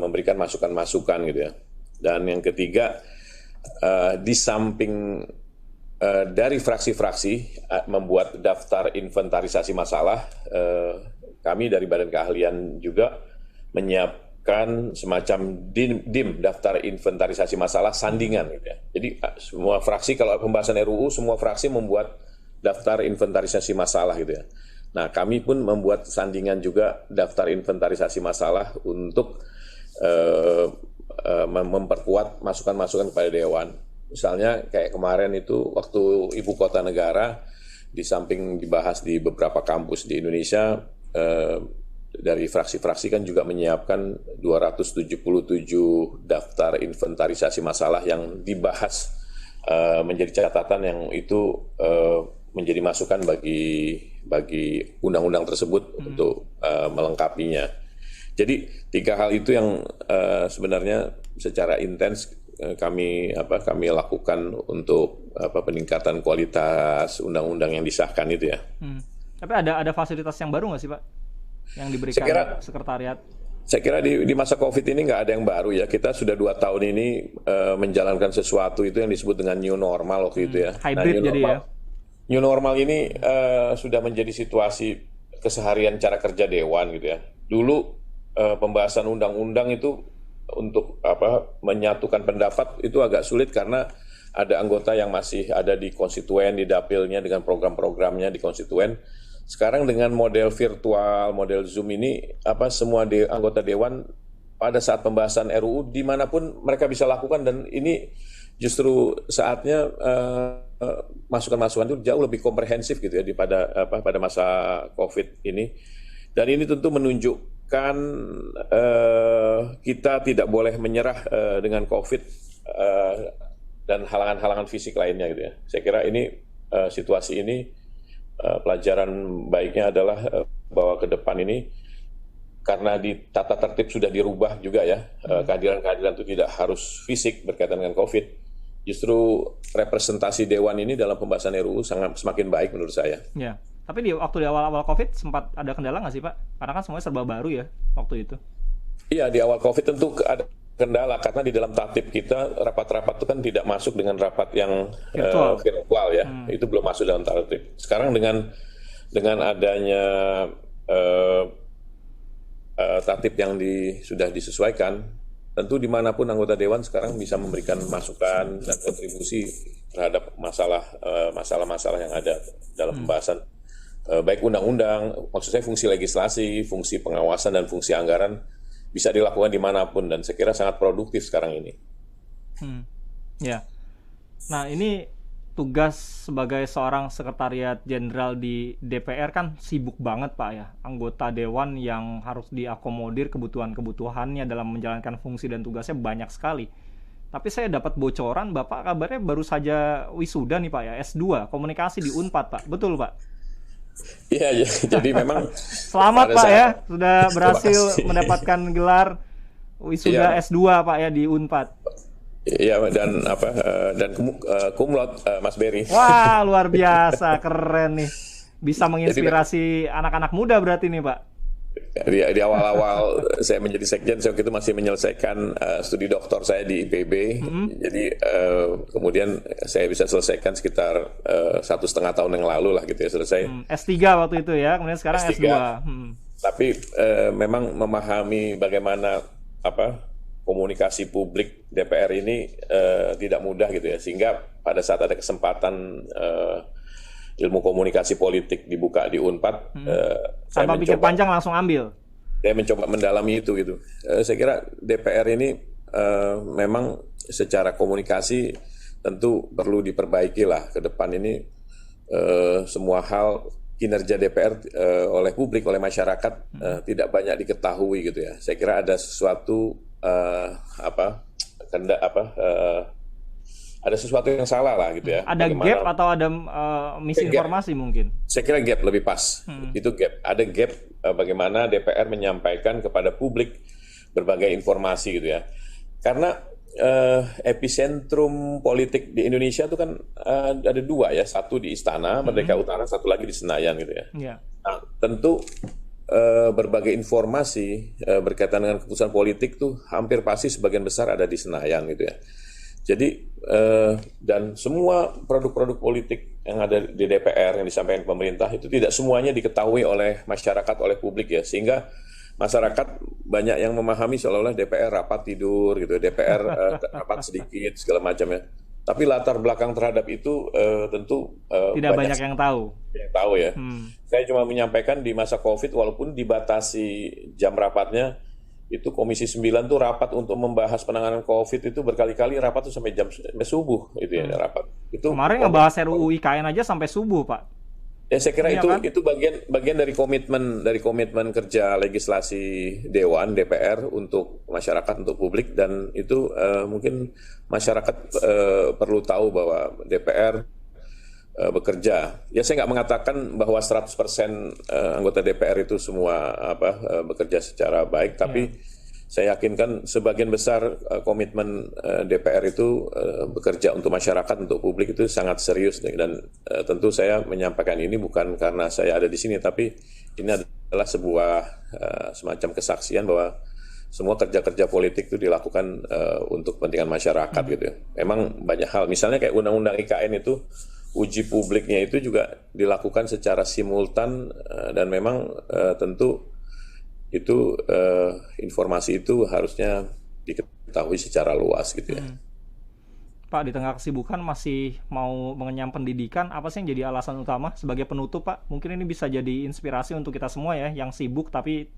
memberikan masukan-masukan gitu ya. Dan yang ketiga, di samping dari fraksi-fraksi membuat daftar inventarisasi masalah, kami dari Badan Keahlian juga menyiapkan semacam DIM, daftar inventarisasi masalah sandingan gitu ya. Jadi semua fraksi kalau pembahasan RUU, semua fraksi membuat daftar inventarisasi masalah gitu ya. Nah, kami pun membuat sandingan juga daftar inventarisasi masalah untuk memperkuat masukan-masukan kepada Dewan. Misalnya kayak kemarin itu waktu Ibu Kota Negara, di samping dibahas di beberapa kampus di Indonesia, dari fraksi-fraksi kan juga menyiapkan 277 daftar inventarisasi masalah yang dibahas menjadi catatan yang itu menjadi masukan bagi undang-undang tersebut untuk melengkapinya. Jadi 3 hal itu yang sebenarnya secara intens kami lakukan untuk peningkatan kualitas undang-undang yang disahkan itu ya. Tapi ada fasilitas yang baru nggak sih Pak yang diberikan sekretariat? Saya kira di masa COVID ini nggak ada yang baru ya. Kita sudah 2 tahun ini menjalankan sesuatu itu yang disebut dengan new normal waktu itu ya. Hybrid jadi ya. New normal ini sudah menjadi situasi keseharian cara kerja Dewan gitu ya. Dulu pembahasan undang-undang itu untuk menyatukan pendapat itu agak sulit karena ada anggota yang masih ada di konstituen, di dapilnya dengan program-programnya di konstituen. Sekarang dengan model virtual, model Zoom ini semua anggota Dewan pada saat pembahasan RUU dimanapun mereka bisa lakukan, dan ini justru saatnya masukan-masukan itu jauh lebih komprehensif gitu ya pada masa COVID ini. Dan ini tentu menunjukkan kita tidak boleh menyerah dengan COVID dan halangan-halangan fisik lainnya gitu ya. Saya kira ini situasi ini pelajaran baiknya adalah bahwa ke depan ini karena di tata tertib sudah dirubah juga ya, kehadiran-kehadiran itu tidak harus fisik berkaitan dengan COVID. Justru representasi Dewan ini dalam pembahasan RUU semakin baik menurut saya. Ya. Tapi waktu di awal-awal COVID sempat ada kendala nggak sih Pak? Karena kan semuanya serba baru ya waktu itu. Iya, di awal COVID tentu ada kendala karena di dalam tatip kita rapat-rapat itu kan tidak masuk dengan rapat yang virtual ya. Itu belum masuk dalam tatip. Sekarang dengan adanya tatip yang sudah disesuaikan, tentu dimanapun anggota Dewan sekarang bisa memberikan masukan dan kontribusi terhadap masalah-masalah yang ada dalam pembahasan baik undang-undang, maksud saya fungsi legislasi, fungsi pengawasan dan fungsi anggaran bisa dilakukan dimanapun, dan saya kira sangat produktif sekarang ini. Ya, nah ini tugas sebagai seorang sekretariat jenderal di DPR kan sibuk banget Pak ya, anggota Dewan yang harus diakomodir kebutuhan-kebutuhannya dalam menjalankan fungsi dan tugasnya banyak sekali. Tapi saya dapat bocoran Bapak kabarnya baru saja wisuda nih Pak ya, S2 komunikasi di Unpad Pak, betul Pak? Iya, jadi memang selamat Pak ya, sudah berhasil mendapatkan gelar wisuda S2 Pak ya di Unpad. Iya, dan cum laude Mas Berry. Wah, luar biasa, keren nih. Bisa menginspirasi anak-anak muda berarti nih Pak. Di awal-awal saya menjadi sekjen, saya waktu itu masih menyelesaikan studi doktor saya di IPB. Jadi kemudian saya bisa selesaikan sekitar 1,5 tahun yang lalu lah gitu ya, selesai. S3 waktu itu ya, kemudian sekarang S2. Tapi memang memahami bagaimana komunikasi publik DPR ini tidak mudah gitu ya, sehingga pada saat ada kesempatan ilmu komunikasi politik dibuka di Unpad, tanpa pikir panjang langsung ambil. Saya mencoba mendalami itu gitu. Saya kira DPR ini memang secara komunikasi tentu perlu diperbaiki lah ke depan ini. Semua hal kinerja DPR oleh publik, oleh masyarakat tidak banyak diketahui gitu ya. Saya kira ada sesuatu ada sesuatu yang salah lah gitu ya. Ada gap atau ada misinformasi mungkin? Saya kira gap lebih pas. Itu gap. Ada gap bagaimana DPR menyampaikan kepada publik berbagai informasi gitu ya. Karena epicentrum politik di Indonesia itu kan ada 2 ya. Satu di Istana Merdeka Utara, satu lagi di Senayan gitu ya. Nah, tentu berbagai informasi berkaitan dengan keputusan politik tuh hampir pasti sebagian besar ada di Senayan gitu ya. Jadi dan semua produk-produk politik yang ada di DPR yang disampaikan pemerintah itu tidak semuanya diketahui oleh masyarakat, oleh publik ya, sehingga masyarakat banyak yang memahami seolah-olah DPR rapat tidur gitu, DPR rapat sedikit segala macam ya. Tapi latar belakang terhadap itu tentu tidak banyak yang tahu. Yang tahu ya. Saya cuma menyampaikan di masa COVID walaupun dibatasi jam rapatnya, itu Komisi 9 tuh rapat untuk membahas penanganan COVID itu berkali-kali rapat tuh sampai subuh itu ya rapat. Itu kemarin ngebahas RUU IKN aja sampai subuh, Pak. Ya saya kira iya, itu kan? Itu bagian dari komitmen kerja legislasi Dewan DPR untuk masyarakat, untuk publik, dan itu mungkin masyarakat perlu tahu bahwa DPR bekerja. Ya saya nggak mengatakan bahwa 100% anggota DPR itu semua bekerja secara baik, tapi saya yakinkan sebagian besar komitmen DPR itu bekerja untuk masyarakat, untuk publik itu sangat serius, dan tentu saya menyampaikan ini bukan karena saya ada di sini, tapi ini adalah sebuah semacam kesaksian bahwa semua kerja-kerja politik itu dilakukan untuk kepentingan masyarakat gitu ya. Memang banyak hal, misalnya kayak undang-undang IKN itu uji publiknya itu juga dilakukan secara simultan dan memang tentu itu informasi itu harusnya diketahui secara luas gitu ya. Pak, di tengah kesibukan masih mau mengenyam pendidikan, apa sih yang jadi alasan utama sebagai penutup, Pak? Mungkin ini bisa jadi inspirasi untuk kita semua ya, yang sibuk tapi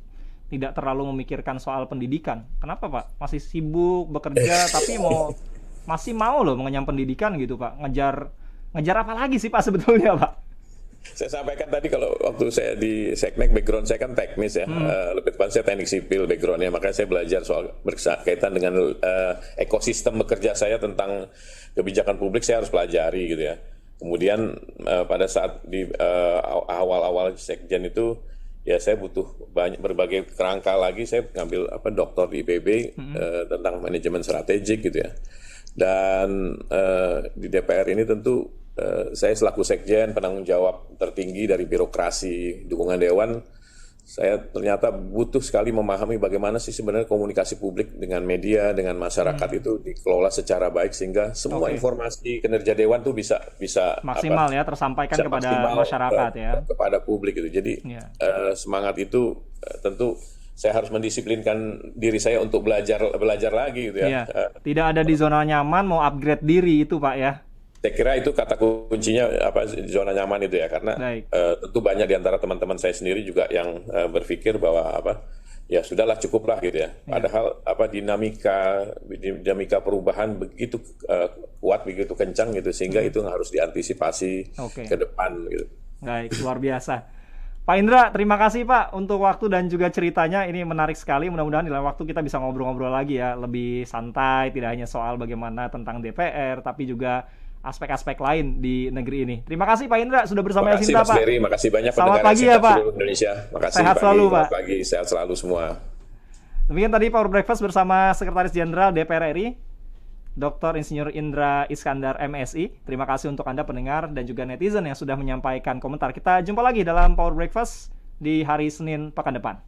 tidak terlalu memikirkan soal pendidikan. Kenapa, Pak? Masih sibuk bekerja tapi masih mau loh mengenyam pendidikan gitu, Pak? Ngejar apa lagi sih, Pak, sebetulnya, Pak? Saya sampaikan tadi kalau waktu saya di Seknek, background saya kan teknis ya, lebih tepat saya teknik sipil backgroundnya, makanya saya belajar soal berkaitan dengan ekosistem bekerja saya tentang kebijakan publik, saya harus pelajari gitu ya. Kemudian pada saat di awal-awal sekjen itu ya saya butuh berbagai kerangka lagi, saya ngambil doktor di IPB tentang manajemen strategik gitu ya. Dan di DPR ini tentu saya selaku sekjen, penanggung jawab tertinggi dari birokrasi dukungan dewan, saya ternyata butuh sekali memahami bagaimana sih sebenarnya komunikasi publik dengan media, dengan masyarakat itu dikelola secara baik sehingga semua informasi kinerja dewan tuh bisa maksimal ya tersampaikan kepada masyarakat ya, kepada publik itu. Jadi semangat itu tentu saya harus mendisiplinkan diri saya untuk belajar lagi gitu ya. Tidak ada di zona nyaman, mau upgrade diri itu, Pak ya. Saya kira itu kata kuncinya zona nyaman itu ya, karena tentu banyak di antara teman-teman saya sendiri juga yang berpikir bahwa ya sudahlah cukuplah gitu ya. Padahal dinamika perubahan begitu kuat, begitu kencang gitu, sehingga itu harus diantisipasi ke depan gitu. Baik, luar biasa. Pak Indra, terima kasih Pak untuk waktu dan juga ceritanya, ini menarik sekali. Mudah-mudahan di lain waktu kita bisa ngobrol-ngobrol lagi ya, lebih santai, tidak hanya soal bagaimana tentang DPR, tapi juga aspek-aspek lain di negeri ini. Terima kasih Pak Indra sudah bersama Yasinta, Pak. Terima kasih banyak Selamat pagi ya Pak. Indonesia. Makasih, sehat selalu Pak. Selamat pagi, sehat selalu semua. Demikian tadi Power Breakfast bersama Sekretaris Jenderal DPR RI, Dr. Insinyur Indra Iskandar MSI. Terima kasih untuk Anda pendengar dan juga netizen yang sudah menyampaikan komentar. Kita jumpa lagi dalam Power Breakfast di hari Senin pekan depan.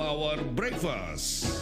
Power Breakfast.